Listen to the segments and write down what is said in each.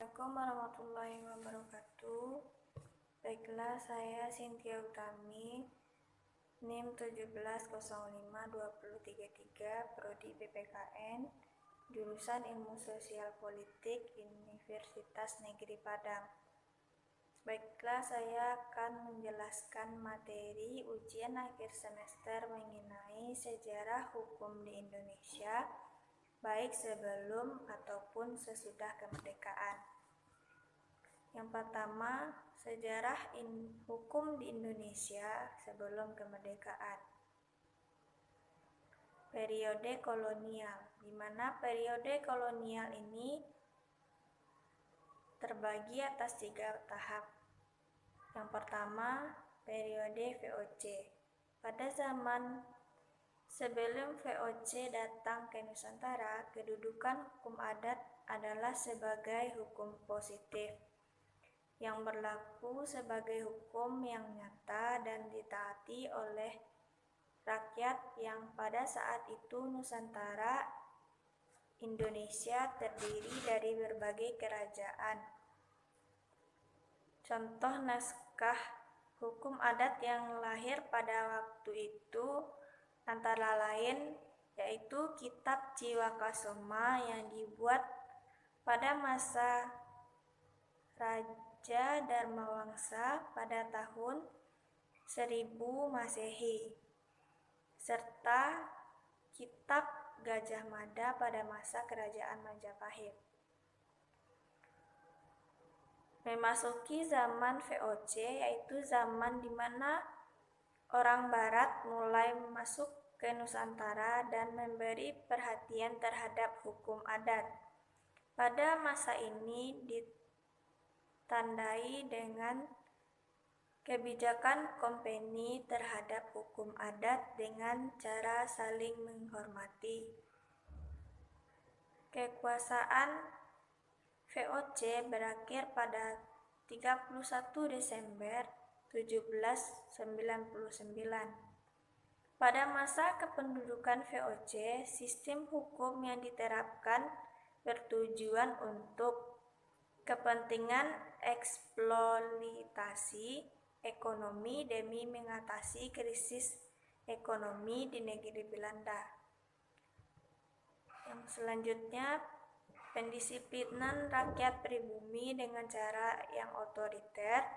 Assalamualaikum warahmatullahi wabarakatuh. Baiklah, saya Cynthia Utami, NIM 17052033, Prodi PPKN, jurusan Ilmu Sosial Politik, Universitas Negeri Padang. Baiklah, saya akan menjelaskan materi ujian akhir semester mengenai sejarah hukum di Indonesia, baik sebelum ataupun sesudah kemerdekaan. Yang pertama, sejarah hukum di Indonesia sebelum kemerdekaan. Periode kolonial, di mana periode kolonial ini terbagi atas 3 tahap. Yang pertama, periode VOC. Pada zaman sebelum VOC datang ke Nusantara, kedudukan hukum adat adalah sebagai hukum positif yang berlaku sebagai hukum yang nyata dan ditaati oleh rakyat yang pada saat itu Nusantara Indonesia terdiri dari berbagai kerajaan. Contoh naskah hukum adat yang lahir pada waktu itu antara lain yaitu Kitab Ciwakasoma yang dibuat pada masa Raja Dharmawangsa pada tahun 1000 Masehi, serta Kitab Gajah Mada pada masa Kerajaan Majapahit. Memasuki zaman VOC, yaitu zaman di mana orang Barat mulai masuk ke Nusantara dan memberi perhatian terhadap hukum adat. Pada masa ini ditandai dengan kebijakan kompeni terhadap hukum adat dengan cara saling menghormati. Kekuasaan VOC berakhir pada 31 Desember 1799. Pada masa kependudukan VOC, sistem hukum yang diterapkan bertujuan untuk kepentingan eksploitasi ekonomi demi mengatasi krisis ekonomi di negeri Belanda. Yang selanjutnya, pendisiplinan rakyat pribumi dengan cara yang otoriter,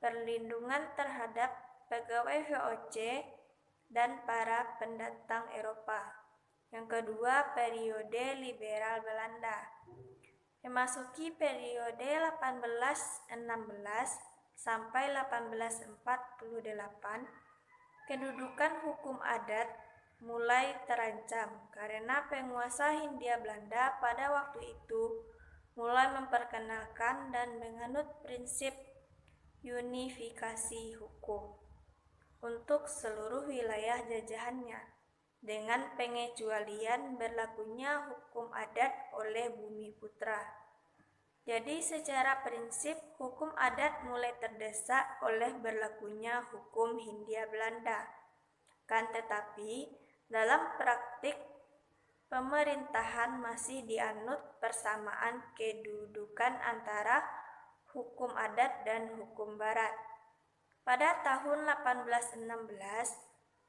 perlindungan terhadap pegawai VOC dan para pendatang Eropa. Yang kedua, periode liberal Belanda. Memasuki periode 1816 sampai 1848, kedudukan hukum adat mulai terancam karena penguasa Hindia Belanda pada waktu itu mulai memperkenalkan dan menganut prinsip unifikasi hukum untuk seluruh wilayah jajahannya, dengan pengecualian berlakunya hukum adat oleh Bumiputra. Jadi secara prinsip hukum adat mulai terdesak oleh berlakunya hukum Hindia Belanda. Kan tetapi dalam praktik pemerintahan masih dianut persamaan kedudukan antara hukum adat dan hukum barat. Pada tahun 1816,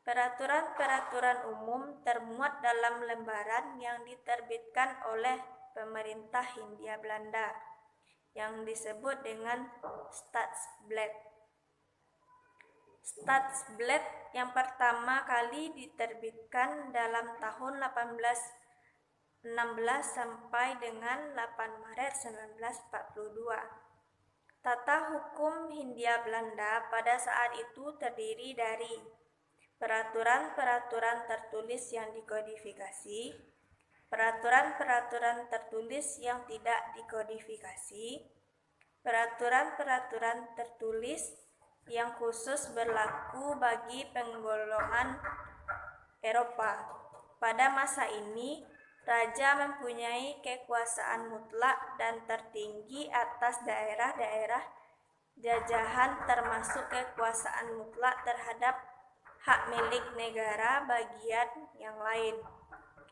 peraturan-peraturan umum termuat dalam lembaran yang diterbitkan oleh pemerintah Hindia Belanda yang disebut dengan Stadsblad. Stadsblad yang pertama kali diterbitkan dalam tahun 1816 sampai dengan 8 Maret 1942. Tata hukum Hindia Belanda pada saat itu terdiri dari peraturan-peraturan tertulis yang dikodifikasi, peraturan-peraturan tertulis yang tidak dikodifikasi, peraturan-peraturan tertulis yang khusus berlaku bagi penggolongan Eropa. Pada masa ini, raja mempunyai kekuasaan mutlak dan tertinggi atas daerah-daerah jajahan, termasuk kekuasaan mutlak terhadap hak milik negara bagian yang lain.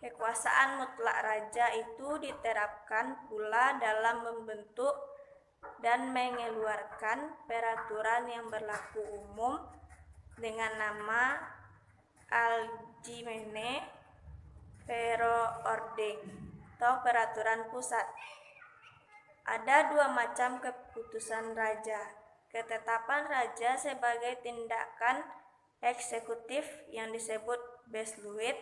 Kekuasaan mutlak raja itu diterapkan pula dalam membentuk dan mengeluarkan peraturan yang berlaku umum dengan nama Algemene Verordening atau peraturan pusat. Ada dua macam keputusan raja. Ketetapan raja sebagai tindakan eksekutif yang disebut Besluit,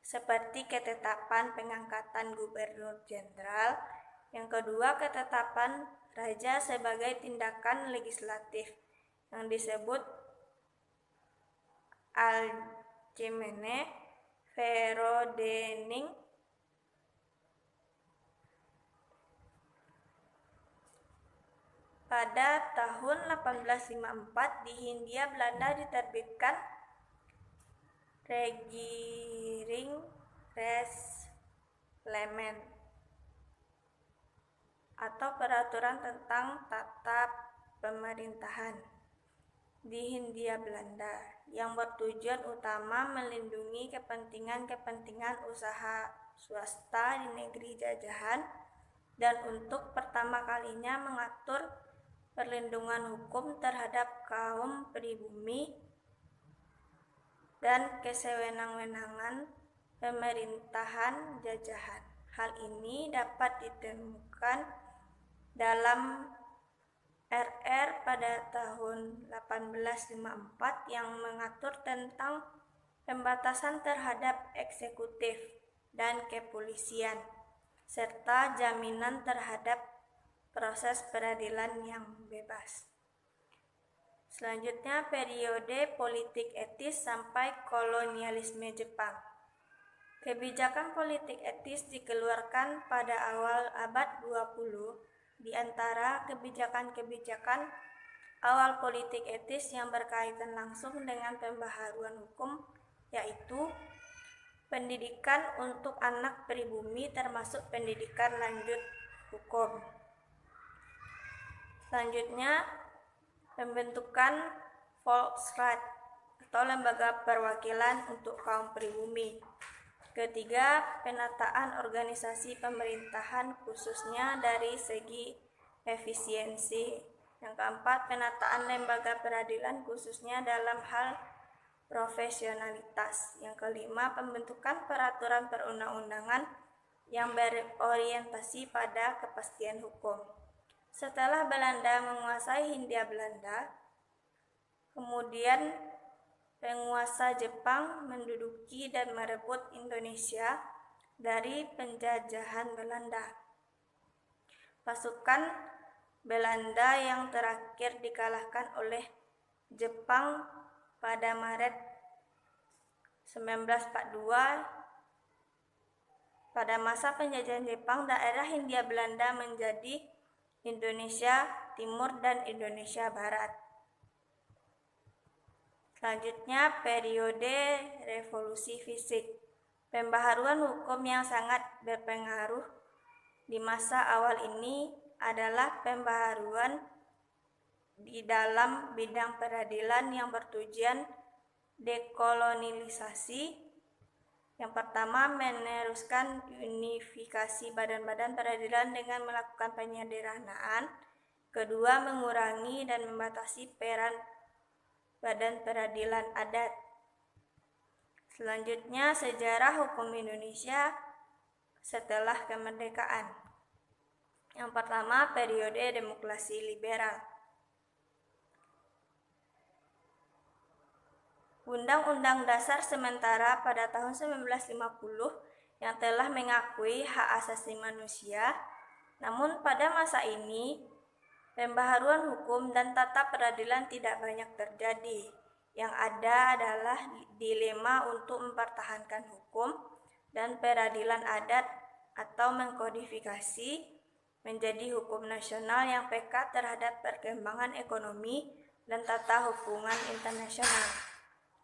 seperti ketetapan pengangkatan gubernur jenderal. Yang kedua, ketetapan raja sebagai tindakan legislatif yang disebut Algemene Verordening. Pada tahun 1854 di Hindia Belanda diterbitkan Regeringsreglement atau peraturan tentang tata pemerintahan di Hindia Belanda yang bertujuan utama melindungi kepentingan usaha swasta di negeri jajahan dan untuk pertama kalinya mengatur perlindungan hukum terhadap kaum pribumi dan kesewenang-wenangan pemerintahan jajahan. Hal ini dapat ditemukan dalam RR pada tahun 1854 yang mengatur tentang pembatasan terhadap eksekutif dan kepolisian, serta jaminan terhadap proses peradilan yang bebas. Selanjutnya, periode politik etis sampai kolonialisme Jepang. Kebijakan politik etis dikeluarkan pada awal abad 20. Di antara kebijakan-kebijakan awal politik etis yang berkaitan langsung dengan pembaharuan hukum yaitu pendidikan untuk anak pribumi termasuk pendidikan lanjut hukum. Selanjutnya, pembentukan Volksrat atau lembaga perwakilan untuk kaum pribumi. Ketiga, penataan organisasi pemerintahan khususnya dari segi efisiensi. Yang keempat, penataan lembaga peradilan khususnya dalam hal profesionalitas. Yang kelima, pembentukan peraturan perundang-undangan yang berorientasi pada kepastian hukum. Setelah Belanda menguasai Hindia Belanda, kemudian penguasa Jepang menduduki dan merebut Indonesia dari penjajahan Belanda. Pasukan Belanda yang terakhir dikalahkan oleh Jepang pada Maret 1942. Pada masa penjajahan Jepang, daerah Hindia Belanda menjadi Indonesia Timur dan Indonesia Barat. Selanjutnya, periode revolusi fisik. Pembaharuan hukum yang sangat berpengaruh di masa awal ini adalah pembaharuan di dalam bidang peradilan yang bertujuan dekolonialisasi. Yang pertama, meneruskan unifikasi badan-badan peradilan dengan melakukan penyederhanaan. Kedua, mengurangi dan membatasi peran badan peradilan adat. Selanjutnya, sejarah hukum Indonesia setelah kemerdekaan. Yang pertama, periode demokrasi liberal. Undang-Undang Dasar sementara pada tahun 1950 yang telah mengakui hak asasi manusia, namun pada masa ini pembaharuan hukum dan tata peradilan tidak banyak terjadi. Yang ada adalah dilema untuk mempertahankan hukum dan peradilan adat atau mengkodifikasi menjadi hukum nasional yang peka terhadap perkembangan ekonomi dan tata hubungan internasional.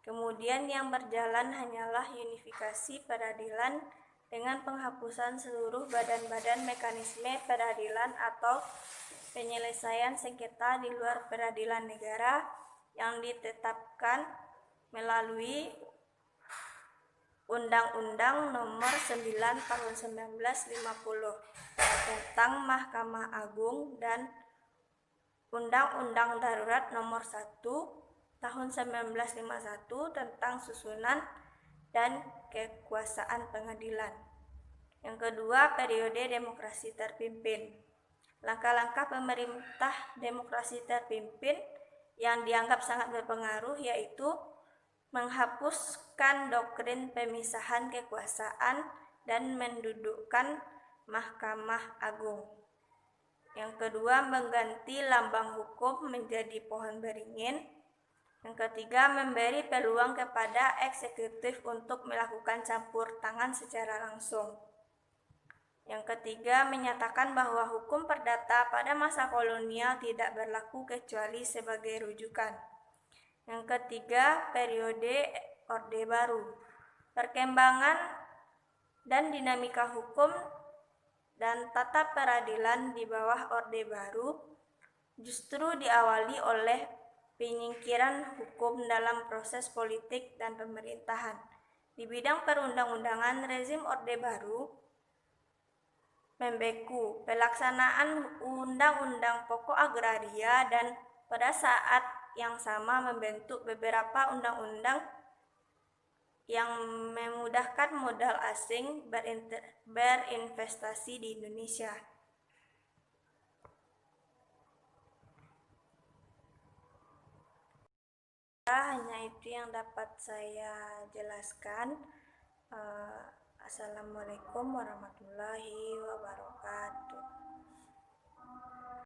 Kemudian yang berjalan hanyalah unifikasi peradilan dengan penghapusan seluruh badan-badan mekanisme peradilan atau penyelesaian sengketa di luar peradilan negara yang ditetapkan melalui Undang-Undang Nomor 9 Tahun 1950 tentang Mahkamah Agung dan Undang-Undang Darurat Nomor 1 Tahun 1951 tentang susunan dan kekuasaan pengadilan. Yang kedua, periode demokrasi terpimpin. Langkah-langkah pemerintah demokrasi terpimpin yang dianggap sangat berpengaruh yaitu menghapuskan doktrin pemisahan kekuasaan dan mendudukkan Mahkamah Agung. Yang kedua, mengganti lambang hukum menjadi pohon beringin. Yang ketiga, memberi peluang kepada eksekutif untuk melakukan campur tangan secara langsung. Yang ketiga, menyatakan bahwa hukum perdata pada masa kolonial tidak berlaku kecuali sebagai rujukan. Yang ketiga, periode Orde Baru. Perkembangan dan dinamika hukum dan tata peradilan di bawah Orde Baru justru diawali oleh penyingkiran hukum dalam proses politik dan pemerintahan. Di bidang perundang-undangan, rezim Orde Baru membeku pelaksanaan undang-undang pokok agraria dan pada saat yang sama membentuk beberapa undang-undang yang memudahkan modal asing berinvestasi di Indonesia. Hanya itu yang dapat saya jelaskan. Assalamualaikum warahmatullahi wabarakatuh.